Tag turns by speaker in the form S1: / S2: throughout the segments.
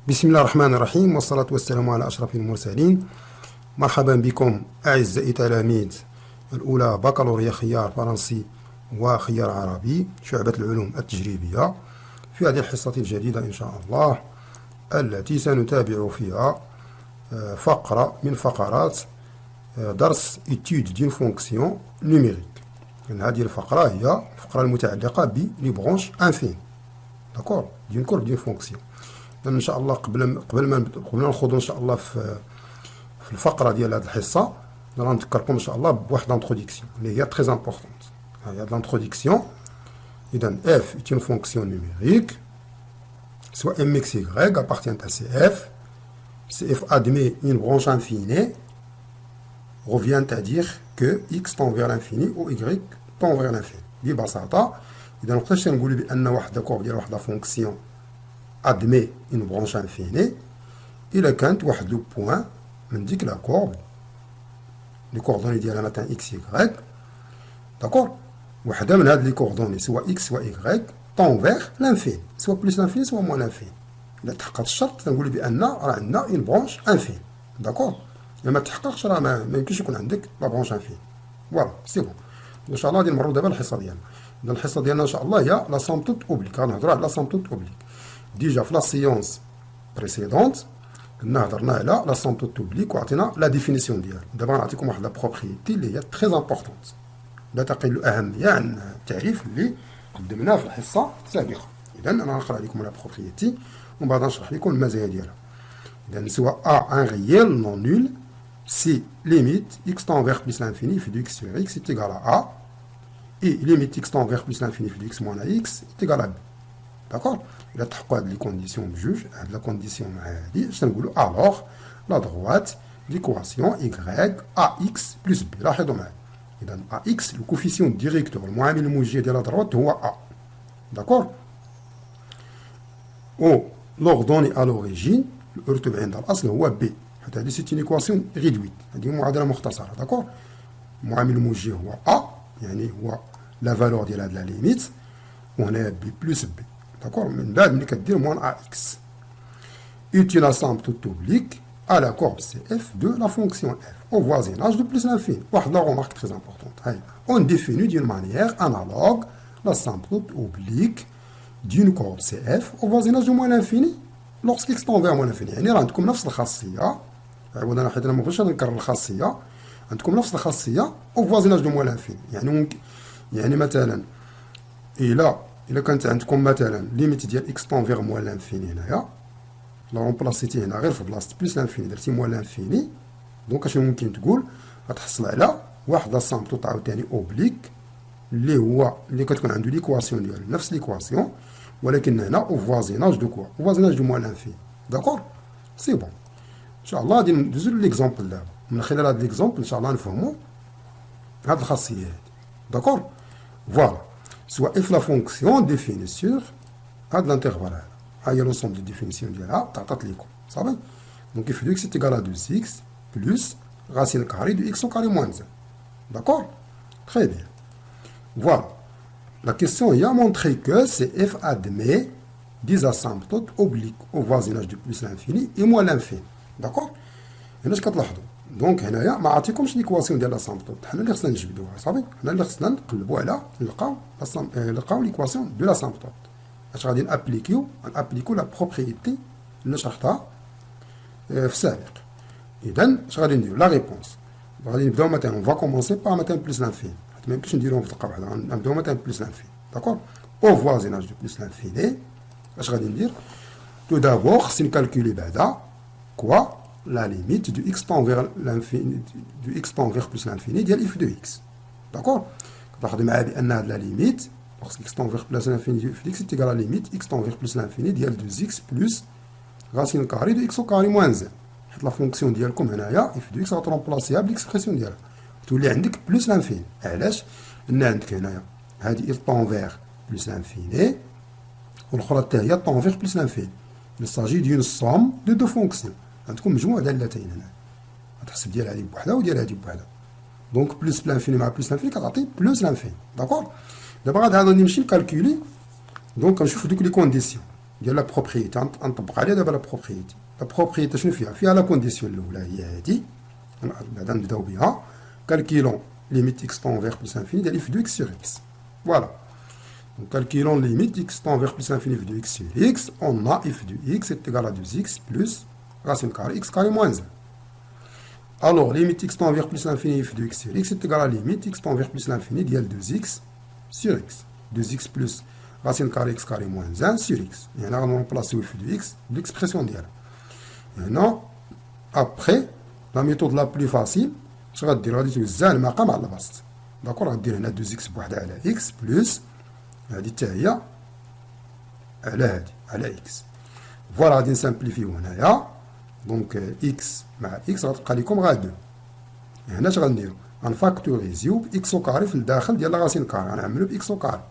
S1: بسم الله الرحمن الرحيم والصلاة والسلام على أشرف المرسلين. مرحبا بكم أعزائي تلاميذ الأولى بكالوريا خيار فرنسي وخيار عربي شعبة العلوم التجريبية في هذه الحصة الجديدة إن شاء الله، التي سنتابع فيها فقرة من فقرات درس étude d'une fonction numérique. هذه الفقرة هي الفقرة المتعلقة بليبرونش انفين داكور دون كورب دون فونكسيون. ان شاء الله قبل ما نخوضوا ان شاء الله في الفقره ديال هذه الحصه نرى نذكركم ان شاء الله بواحد لانتروديكسيون اللي هي تري امبورطونت. هذه لانتروديكسيون اذا اف est une fonction numérique soit mx y appartient à cf. Cf admet une branche infinie revient à dire que x tend vers l'infini ou y tend vers l'infini. ببساطه اذا نقدرش نقولوا بان واحد كورب ديال واحد لا فونكسيون admet une branche infinie إلا كانت واحد لو بوان من ديك لا كورب لي كوردوني ديالها مثلا اكس يكغيك داكور، وحده من هاد لي كوردوني سوا اكس سوا يكغيك طون فيغ لانفين سوا بلوس لانفين سوا موان لانفين. إلا تحقق الشرط تنقولو بأن راه عندنا اون برونش انفين داكور. إلا ما تحققش راه ما يمكنش يكون عندك لا برونش انفين. فوالا سي بون. إن شاء الله غادي نمرو دابا الحصة ديالنا. إذا الحصة ديالنا إن شاء الله هي لا سوم توت أوبليك. غنهضرو على لا سوم توت أوبليك. ديجا في لا سيونس بريسيدونت كنا هضرنا على لا سوم توت اوبليك وعطينا لا ديفينيسيون ديالها. دابا غنعطيكم واحد لا بروبريتي اللي هي تري امبورطونت لا تقل اهميه عن التعريف اللي قدمناه في الحصه السابقه. اذا انا غنقرا لكم لا بروبريتي ومن بعد نشرح لكم المزايا ديالها. اذا سوا ا ان ريال نون نول سي ليميت اكس تون فيغ بلس لانفيني في دو اكس سور اكس est égal à a et ليميت اكس تون فيغ بلس لانفيني في دو اكس موان اكس est égal à b. داكور. إلا تحققوا هاد لي كونديسيون بجوج، هاد لا كونديسيون مع هادي اش تنقولوا الوغ لا دروات ليكواسيون إيكغيك أ إكس بلس بي. لاحظوا معايا إذا أ إكس لو كوفيسيون ديريكتور المعامل الموجه ديال لا دروات هو أ داكور. و لوردوني أ لوريجين المرتب عند الأصل هو بي، حيت هادي سيت اون إيكواسيون ريدويت، هادي معادلة مختصرة داكور. المعامل الموجه هو أ يعني هو لا فالور ديال هاد لا ليميت، وهنايا بي بلس بي داكور. من بعد ملي كدير موان ا اكس utile à somme toute oblique à la courbe CF de la fonction f au voisinage de plus l'infini. واحد لا remarque très importante. هاي on définit d'une manière analogue la somme toute oblique d'une courbe CF au voisinage de moins l'infini lorsqu'il tend vers moins l'infini. يعني راه عندكم نفس الخاصية، عاود حيت انا ما بغيتش نكرر الخاصية، عندكم نفس الخاصية au voisinage de moins l'infini. يعني ممكن يعني مثلا إلا كانت عندكم مثلا ليميت ديال اكس طون فيغ موان لانفيني هنايا، لا رومبلاسيتي هنا غير في بلاصة بلس لانفيني درتي موان لانفيني، دونك اش ممكن تقول غتحصل على واحد لا سام توت عاوتاني اوبليك اللي كتكون عنده ليكواسيون ديالو نفس ليكواسيون، ولكن هنا او فوازيناج دو كوا او فوازيناج دو موان لانفيني داكور. سي بون. ان شاء الله غادي ندوزو ليكزومبل دابا. من خلال هاد ليكزومبل ان شاء الله نفهمو هاد الخاصية هادي داكور. فوالا soit f la fonction définie sur l'intervalle. Il y a l'ensemble de définitions de là, صافي. Donc f de x est égal à 2x plus racine carrée de x au carré moins 1. D'accord? Très bien. Voilà. La question est à montrer que CF admet des asymptotes obliques au voisinage de plus l'infini et moins l'infini. D'accord? هنا اش كتلاحظوا دونك هنايا ما عطيكمش ليكواسيون ديال لاسامبتوت، حنا اللي خصنا نجبدوها صافي. حنا اللي خصنا نقلبوا على نلقاو ليكواسيون دو لاسامبتوت. اش غادي نابليكيو لا بروبريتي اللي شرحتها في السابق. اذا اش غادي نديرو لا ريبونس غادي نبداو مثلا اون فا كومونسي با مثلا بلس لانفين، حيت ما يمكنش نديروهم في دقه واحده. غنبداو مثلا بلس لانفين داكور او فوازيناج دو بلس لانفيني. اش غادي ندير تو دابور خصني نكالكولي بعدا كوا la limite du x tend vers l'infini du x tend vers plus l'infini ديال f de x d'accord. كتلاحظوا معايا بان هاد لا ليميت lorsque x tend vers plus l'infini في x est égal à la limite x tend vers plus l'infini ديال 2x plus racine carrée de x au carré moins 1. حيت لا فونكسيون ديالكم هنايا f de x غترومبلاسيها بالاكسبرسيون ديالها تولي عندك بلس لانفيني. علاش؟ لان عندك هنايا هادي il tend vers plus l'infini والاخرى حتى هي tend vers plus l'infini. il s'agit d'une somme de deux fonctions. عندكم مجموع دالتين هنا غتحسب ديال هادي بوحدها وديال هادي بوحدها، دونك بلس لانفيني مع بلس لانفيني كتعطي بلس لانفيني داكور. دابا غادي نمشي نكالكولي دونك كنشوف دوك لي كونديسيون. ديال لا بروبريتي نطبق عليها دابا لا بروبريتي. لا بروبريتي شنو فيها لا كونديسيون الاولى هي هادي بعدا نبداو بها calculons limite x tend vers plus l'infini de f de x sur x. Voilà. Donc, calculons limite x tend vers plus l'infini de x sur x. On a f de x est égal à 2x plus racine carrée x carré moins 1. Alors, limite x tend vers plus l'infini f de x sur x est égal à limite x tend vers plus l'infini de 2x sur x. 2x plus racine carrée x carré moins 1 sur x. Et là, on remplace f de x de l'expression d'hier. Maintenant, après, la méthode la plus facile, اش غدير غادي توزع المقام على البسط. داكور غدير هنا 2x بوحدها على x بلس هادي حتى هي على هادي على x. فوالا غادي نسامبليفيو هنايا. دونك x مع x غتبقى لكم غا 2. هنا اش غنديرو غنفاكتوريزيو باكس او كاري في الداخل ديال راسين كاري غنعملو باكس او كاري.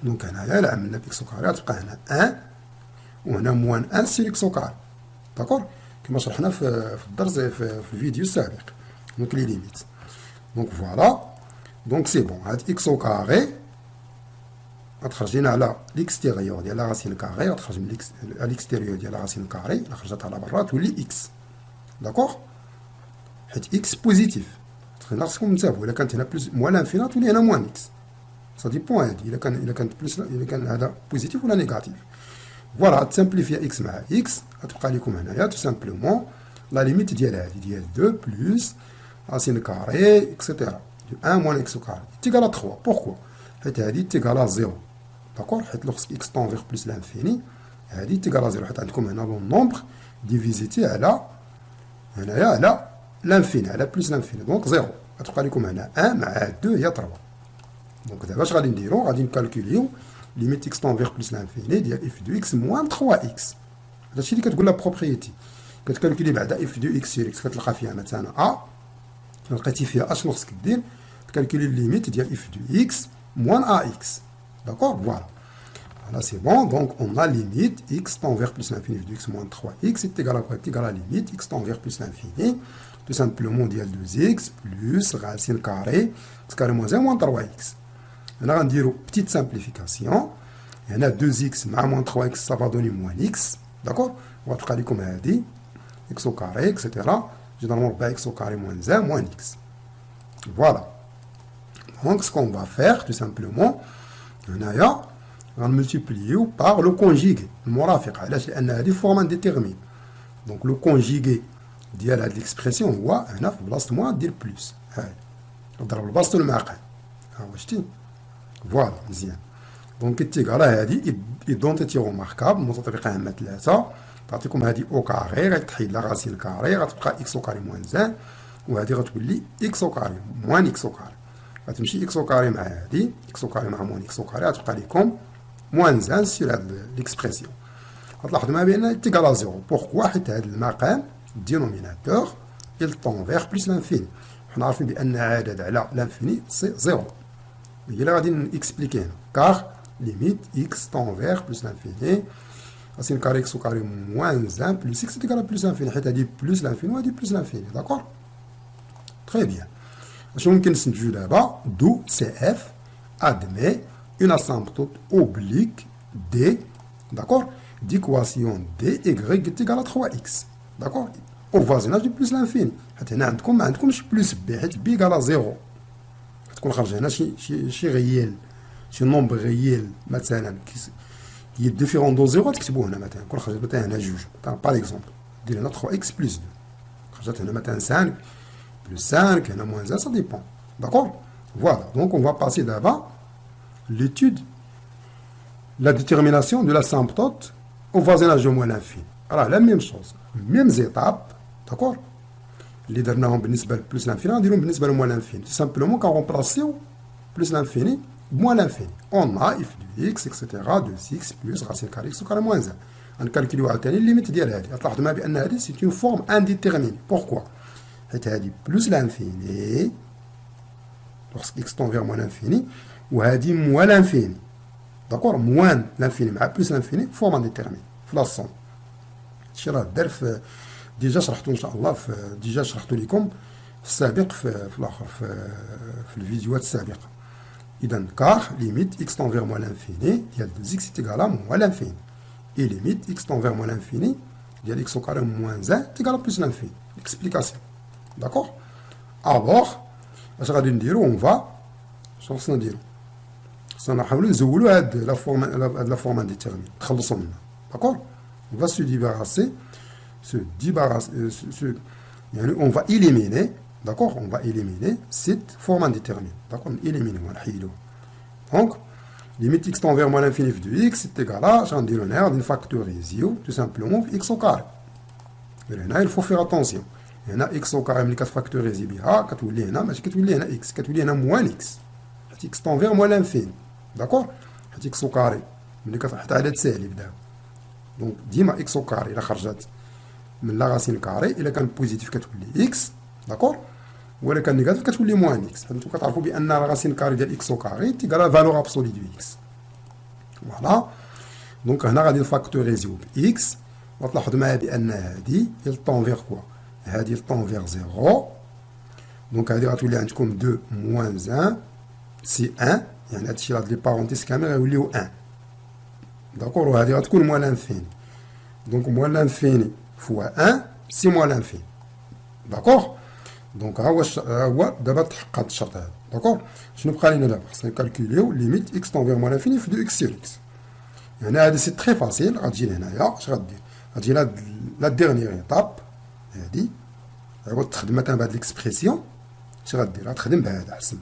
S1: دونك هنايا الا عملنا باكس او كاري غتبقى هنا 1 وهنا موان 1 سير اكس او كاري. داكور كما شرحنا في الدرس في الفيديو السابق. Donc les limites. Donc voilà. Donc c'est bon. X au carré. خرجنا على l'extérieur ديال la racine carrée. خرج من à l'extérieur ديال la racine carrée. خرجت على برا تولي x. داكوغ. حيت x بوزيتيف. خاصكم تنتبهوا إلا كانت هنا بلس موان لانفينا تولي هنا موان x. Ça dépend هادي إلا كانت بلس إلا كان هذا بوزيتيف ولا نيجاتيف. فوالا تسامبليفيا x مع x غتبقى لكم هنايا تو سامبلومون لا ليميت ديال هادي ديال 2 بلس racine carrée, etc. De 1 moins x au carré est égal à 3. Pourquoi? C'est égal à 0. D'accord? Lorsque x tend vers plus l'infini, c'est égal à 0. Comme un nombre divisé à l'infini, à plus l'infini. Donc 0. Comme 1, mais 2, il y a 3. Donc d'abord, je vais calculer limite x tend vers plus l'infini, il y a f de x moins 3x. C'est ce que la propriété. Quand tu calcules f de x sur x, tu vas faire maintenant a. لقيتي فيها اشنو خصك دير تكالكولي ليميت ديال اف دو اكس موان ا اكس. داكور فوالا فوالا سي بون. دونك اون ا ليميت اكس طون فيغ بلس لانفيني دو اكس موان 3 اكس est égal à quoi? est égal à limite x طون فيغ بلس لانفيني tout simplement ديال 2 اكس بلس راسين كاري اكس كاري موان 1 موان 3 اكس. هنا غنديرو بتيت سامبليفيكاسيون. هنا 2 اكس مع موان 3 اكس سافا دوني موان اكس. داكور وغتبقى لكم هادي اكس او كاري اكسيتيرا. Généralement, x au carré moins 1 moins x. Voilà. Donc, ce qu'on va faire, tout simplement, on va multiplier par le conjugué. Le morafiq. On a des formes indéterminées. Donc, le conjugué de l'expression, on a plus moins dire plus. On va le baston le marqué. Voilà. Donc, c'est égal à identité remarquable. Nous allons mettre là ça. تعطيكم هذه او كاري غتحيد لا راسين كاري غتبقى اكس او كاري موان 1 وهذه غتولي اكس او كاري موان اكس او كاري. غتمشي اكس او كاري مع هذه اكس او كاري مع موان اكس او كاري غتبقى لكم موان 1 سير هاد ليكسبرسيون. غتلاحظوا ما بين تيكال 0. بوركوا؟ حيت هذا المقام الدينوميناتور il tend vers plus l'infini. حنا عارفين بان عدد على لانفيني سي 0. هي اللي غادي نكسبليكي هنا كار ليميت اكس tend vers plus l'infini racine carrée x au carré moins 1 plus x est égal à plus l'infini. حيت هادي plus l'infini وهادي plus l'infini. D'accord? Très bien. اش ممكن نستنتجو دابا؟ دو سي اف admet une asymptote oblique d, d'accord, d'équation d y est égal à 3x. D'accord? au voisinage de plus l'infini. حيت هنا عندكم ما عندكمش بلس بي حيت بي على 0. تكون خرج هنا شي غيال شي نومبر غيال مثلا qui est différent de 0 تكتبوه هنا مثلا كون خرجت مثلا هنا 2 باغ اكزومبل دير هنا 3x بلس 2 خرجت هنا مثلا 5 بلس 5 هنا موان 1 ça dépend. D'accord? Voilà, donc on va passer d'abord l'étude la détermination de l'asymptote au voisinage de moins l'infini. Alors la même chose, mêmes étapes, d'accord, اللي درناهم بالنسبه لبلس لانفيني غنديرهم بالنسبه لموان لانفيني. tout simplement كنغومبلاسيو بلس لانفيني moins l'infini. On a f de x, etc. 2x plus racine carrée x au carré moins 1. On calcule عاوتاني الليميت ديال هادي. غتلاحظوا معايا بأن هادي c'est une forme indéterminée. Pourquoi? حيت هادي plus l'infini lorsque x tend vers moins l'infini وهادي moins l'infini. D'accord? Moins l'infini مع plus l'infini forme indéterminée. في لا somme. هادشي راه دار في ديجا شرحتو إن شاء الله ديجا شرحتو لكم في السابق في الآخر في الفيديوهات السابقة. إذا car limite x tend vers moins l'infini, il y a 2x est égal à moins l'infini. et limite x tend vers moins l'infini, ديال x au carré moins 1 est égal à plus l'infini. Explication. D'accord? Alors, اش غادي نديرو؟ on va شنو خصنا نديرو؟ خصنا نحاولو نزولو هاد لا فورم انديتيرمين نتخلصو منها. D'accord? On va se débarrasser يعني on va éliminer, d'accord, on va éliminer cette forme indéterminée, d'accord, on élimine, on va l'éliminer. Donc, limite x tend vers moins l'infini de x est égal à, j'en dis l'honneur d'une factoriser tout simplement x au carré. Mais là, il faut faire attention. Il y a x au carré, mais 4 factoriser bien, quand vous l'avez, mais quand vous l'avez x, quand vous l'avez moins x, x tend vers moins l'infini, d'accord, x au carré, mais 4 عدد سالب ده. Donc, ديما x au carré, la خرجت من لا راسين كاري الا كان بوزيتيف كتولي اكس داكور ولا كان نيجاتيف كتولي موان اكس. انتم كتعرفوا بان لا راسين كاري ديال اكس او كاري تيقرا فالور ابسولي دو اكس. فوالا دونك هنا غادي نفاكتوريزيو باكس وتلاحظوا معايا بان هادي هي طون فيغ كوا، هادي طون فيغ زيرو. دونك هادي غتولي عندكم 2 موان 1 سي 1 يعني هادشي هاد لي بارونتيز كامل غيوليو 1 داكور. وهادي غتكون موان لانفيني دونك موان لانفيني fois 1 c'est moins l'infini. D'accord? Donc, d'abord, تحقق الشرط هذا. D'accord? شنو بقى لنا دابا؟ خصنا نكالكوليو ليميت x tend vers moins l'infini في 2 x sur x. يعني هذا سي تري فاسيل. غتجي لهنايا اش غدير؟ غتجي لا ديرنيير ايطاب هادي عوض تخدم مثلا بهاد ليكسبرسيون اش غدير؟ غتخدم بهذا احسن.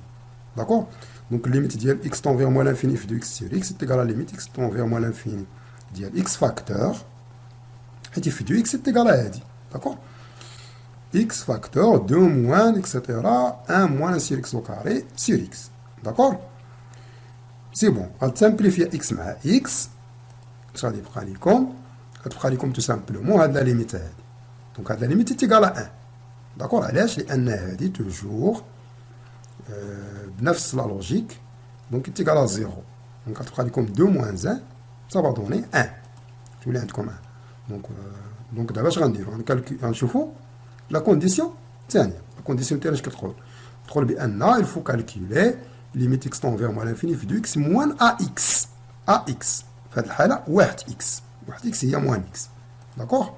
S1: داكور؟ دونك الليميت ديال x tend vers moins l'infini في 2 x sur x c'est égal à limite x tend vers moins l'infini ديال x facteur حيت في 2 x c'est égal à هادي. داكور؟ x facteur 2 moins etc 1 moins sur x au carré sur x. داكور؟ سي بون. غتسامبليفيا x مع x اش غادي يبقى لكم؟ غتبقى لكم تو سامبلومون هاد لا ليميت هادي. دونك هاد لا ليميت est égal à 1. داكور؟ علاش؟ لان هادي توجور بنفس لا لوجيك دونك est égal à 0. دونك غتبقى لكم 2 moins 1 ça va donner 1 تولي عندكم 1. دونك دابا اش غنديرو؟ غنشوفو لا كونديسيون الثانيه. لا كونديسيون الثانيه اش كتقول بان il faut calculer limite x tend vers moins l'infini في 2x moins ax. ax في هذه الحاله 1x. 1x هي moins x. داكور؟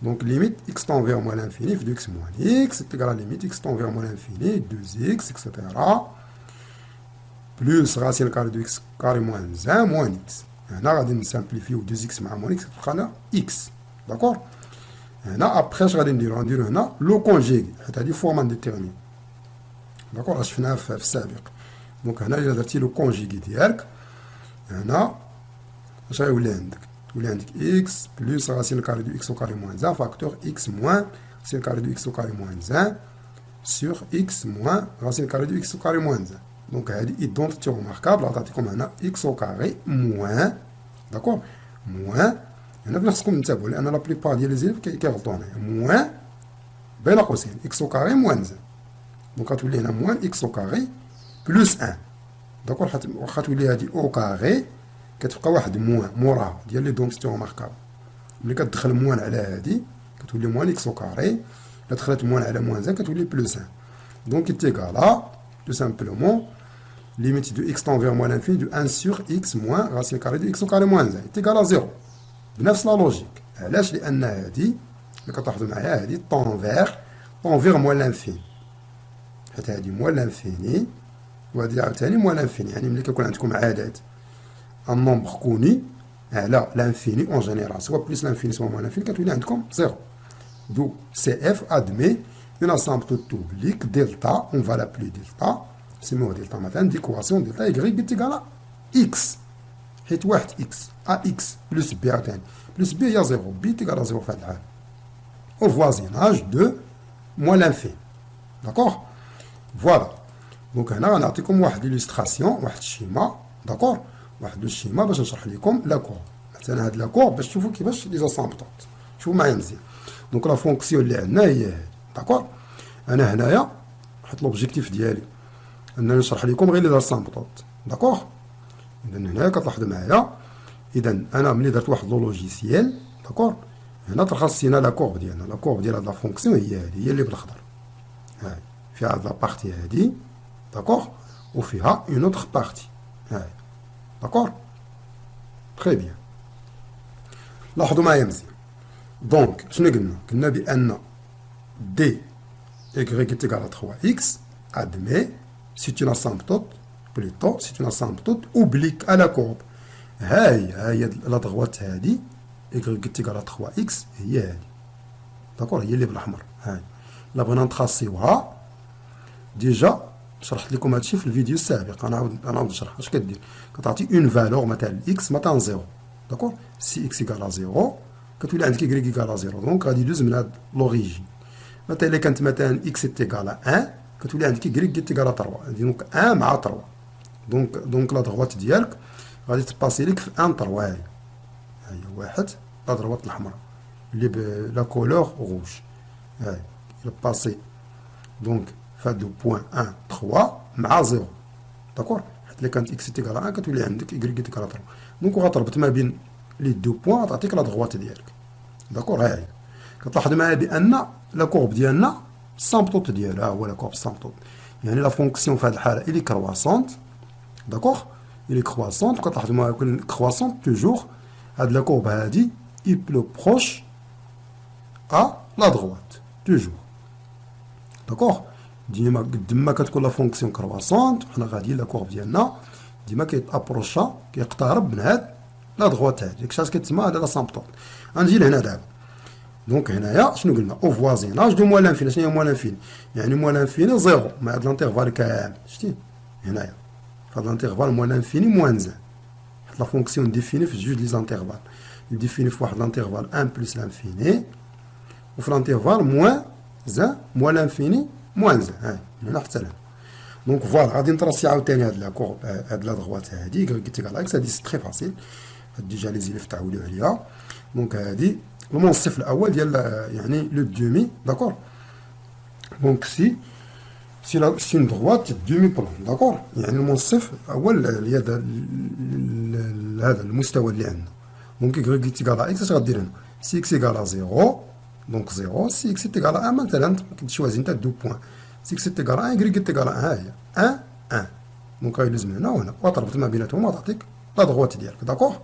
S1: دونك limite x tend vers moins l'infini في 2x moins x c'est égal à limite x tend vers moins l'infini 2x etc plus racine carré de x carré moins 1 moins x. هنا غادي نسامبليفيو 2x مع moins x تبقى لنا x. داكور؟ هنا ابخي اش غادي نديرو؟ غنديرو هنا لو كونجيغي حيت هادي فورم انديتيرمين. داكور؟ راه شفناها في السابق. دونك هنا الا درتي لو كونجيغي ديالك هنا اش غيولي عندك؟ يولي عندك x بلس راسين كاري دو x au carré moins 1 فاكتور x moins راسين كاري دو x au carré moins 1 sur x moins راسين كاري دو x au carré moins 1. دونك هادي ايدونتيتي ريماركابل غتعطيكم هنا x au carré moins. داكور؟ moins هنا فين خصكم تنتبهوا لان لا بليبار ديال لي زيليف كيغلطوا هنايا موان بين قوسين اكس او كاري موان 1. دونك غتولي هنا موان اكس او كاري بلس 1. داكور؟ واخا تولي هادي او كاري كتبقى واحد موان موراها ديال لي دونتيتي ماركابل. ملي كتدخل موان على هادي كتولي موان اكس او كاري. الا دخلت موان على موان 1 كتولي بلس 1. دونك تيغالا تو سامبلومون limite de x tend vers moins l'infini de 1 sur x moins racine carrée de x au carré moins 1 est égal à 0. بنفس لا لوجيك. علاش؟ لان هادي اللي كتلاحظوا معايا هادي طون فيغ موان لانفيني حيت هادي موان لانفيني وهادي عاوتاني موان لانفيني. يعني ملي كيكون عندكم عدد ان نومبر كوني على لانفيني اون جينيرال سوا بلس لانفيني سوا موان لانفيني كتولي عندكم 0. دو سي اف ادمي اون اسامبتوت publique دلتا اون فا لابلي دلتا نسميوها دلتا مثلا ديكواسيون دلتا يغريك تيغالا اكس حيت واحد اكس اكس بلس بي عاوتاني بلس بي هي 0 بي تيغالا 0 في هاد الحال au voisinage de moins l'infini. داكوغ؟ فوالا. دونك هنا غنعطيكم واحد ليلوستراسيون واحد الشيما. داكوغ؟ واحد لو شيما باش نشرح لكم لا كور. مثلا هاد لا كور باش تشوفوا كيفاش لي زاسامبطات. شوفوا معايا مزيان. دونك لا فونكسيون اللي عندنا هي هادي. داكوغ؟ انا هنايا حيت لوبجيكتيف ديالي انني نشرح لكم غير لي زاسامبطات. داكوغ؟ اذا هنايا كتلاحظوا معايا اذا انا ملي درت واحد لو لوجيسيال داكوغ هنا ترخصينا لا كورب ديالنا. لا كورب ديال هاد لا فونكسيون هي هادي هي اللي بالاخضر. هاي فيها هاد لا بارتي هادي داكوغ وفيها اون اوتر بارتي هاي. داكوغ؟ تري بيان. لاحظوا معايا مزيان. دونك شنو قلنا؟ قلنا بان دي y est égal à 3x admet c'est une asymptote plutôt c'est une asymptote oblique à la courbe. هاي لا droite هادي y est égal à 3x هي هادي داكور، هي اللي بالاحمر. هاي لا بغينا نتراسيوها ديجا شرحت لكم هادشي في الفيديو السابق. انا نعاود نشرح. اش كدير؟ كتعطي اون فالور مثلا اكس مثلا 0 داكور، سي اكس ايكال 0 كتولي عندك y ايكال 0. دونك غادي يدوز من هاد لوريجين. مثلا الا كانت مثلا اكس ايكال 1 كتولي عندك y ايكال 3. دونك 1 مع 3. دونك لا دغوات ديالك غادي تباسي لك في 1 3. هاي واحد لا دغوات الحمراء اللي بلا كولور روج. هاي il باسي دونك فهاد بوان 1 3 مع 0 داكور. حيت الا كانت اكس ايكال 1 كتولي عندك y ايكال 3. دونك غتربط ما بين لي دو بوان تعطيك لا دغوات ديالك داكور. هاي كتلاحظ معايا بان لا كورب ديالنا السامبتوت ديالها هو لا كورب السامبتوت، يعني لا فونكسيون في هذه الحاله الي كرواسونت داكور، الي كرواسونت. وكتلاحظ معايا كل كرواسونت توجور هاد لا كورب هادي اي بلو بروش ا لا دغوات توجور داكور. ديما قد ما كتكون لا فونكسيون كرواسونت حنا غاديين لا كورب ديالنا ديما كيتابروشا كيقترب من هاد لا دغوات هادي. داكشي كيتسمى هذا لا سامبتوت. غنجي لهنا دابا. دونك هنايا شنو قلنا؟ او فوازيناج دو موان لانفيني. شنو هي موان لانفيني؟ يعني موان لانفيني زيرو مع هاد لانترفال كامل. شتي هنايا في هاد لانترفال موان لانفيني موان زان. حيت لا فونكسيون ديفيني في جوج لي زانترفال، ديفيني في واحد لانترفال 1 بلس لانفيني وفي لانترفال موان زان موان لانفيني موان زان. هاي من هنا حتى لهنا. دونك فوالا غادي نتراسي عاوتاني هاد لا كورب هاد لا دغوات هادي y ايكال اكس. هادي سي تري فاسيل، هاد ديجا لي زيليف تعولوا عليها. دونك هادي المنصف الاول ديال يعني لو دومي داكور. دونك سي اون دغوات دومي بلون داكور، يعني المنصف الاول هذا المستوى اللي عندنا. دونك y ايكال اكس اش غدير هنا؟ سي اكس ايكال 0 دونك 0 سي اكس ايكال 1 مثلا كتشوازي انت دو بوان سي اكس ايكال 1 y ايكال 1. ها هي 1 1 دونك غيلوز من هنا وهنا وتربط ما بيناتهم وتعطيك لا دغوات ديالك داكور.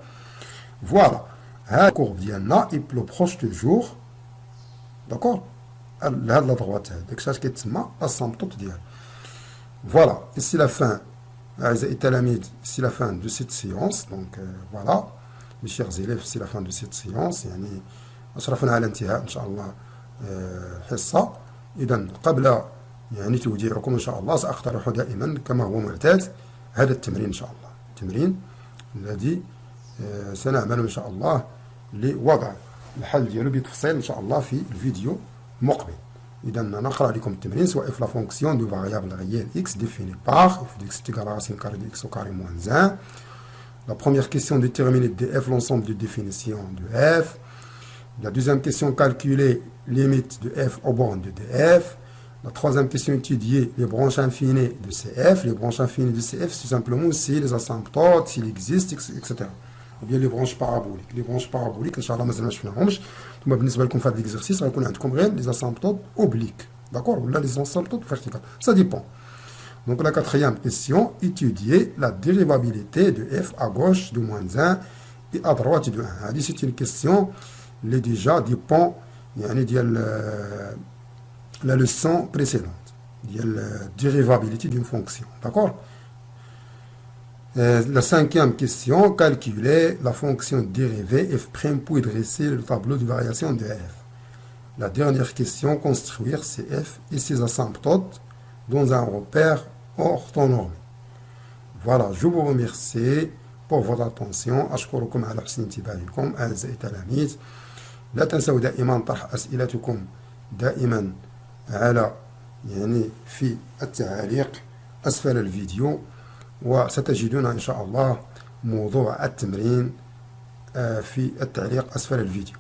S1: فوالا ها كورب ديالنا اي بلو بروش توجور داكور لهاد لا دغوات هادي. داكشي اش كيتسمى السامبتوت ديالها. فوالا سي لا فان اعزائي التلاميذ، سي لا فان دو سيت سيونس. دونك فوالا مي شيغ زيليف سي لا فان دو سيت سيونس، يعني اشرفنا على انتهاء ان شاء الله حصه. اذا قبل يعني توديعكم ان شاء الله ساقترح دائما كما هو معتاد هذا التمرين ان شاء الله، التمرين الذي سنعمل ان شاء الله لوضع الحل ديالو بتفصيل ان شاء الله في الفيديو المقبل. اذا نقرا لكم التمرين سواء في لا فونكسيون دو فاريابل ريال اكس ديفيني باغ اف دو اكس égal à racine carrée de x au carré moins 1. La première question, déterminer df l'ensemble de définition de f. La deuxième question, calculer limite de f aux bornes de df. La troisième question, étudier les branches infinies de cf. Les branches infinies de cf, c'est simplement si les asymptotes, s'il existe, etc. ou bien les branches paraboliques. Les branches paraboliques, Inch'Allah, مازال ما شفناهمش. ثم بالنسبة لكم في هذا l'exercice غيكون عندكم غير les asymptotes obliques. D'accord? Ou là, les asymptotes verticales. Ça dépend. Donc la quatrième question, étudier la dérivabilité de f à gauche de moins 1 et à droite de 1. C'est une question qui déjà dépend de la leçon précédente, de la dérivabilité d'une fonction. D'accord? La cinquième question, calculer la fonction dérivée f' puis dresser le tableau de variation de f. La dernière question, construire ces f et ses asymptotes dans un repère orthonormé. Voilà, je vous remercie pour votre attention. أشكركم على حسن انتباهكم أعزائي التلاميذ. لا تنسوا دائما طرح أسئلتكم دائما على في التعليق أسفل الفيديو، وستجدون إن شاء الله موضوع التمرين في التعليق أسفل الفيديو.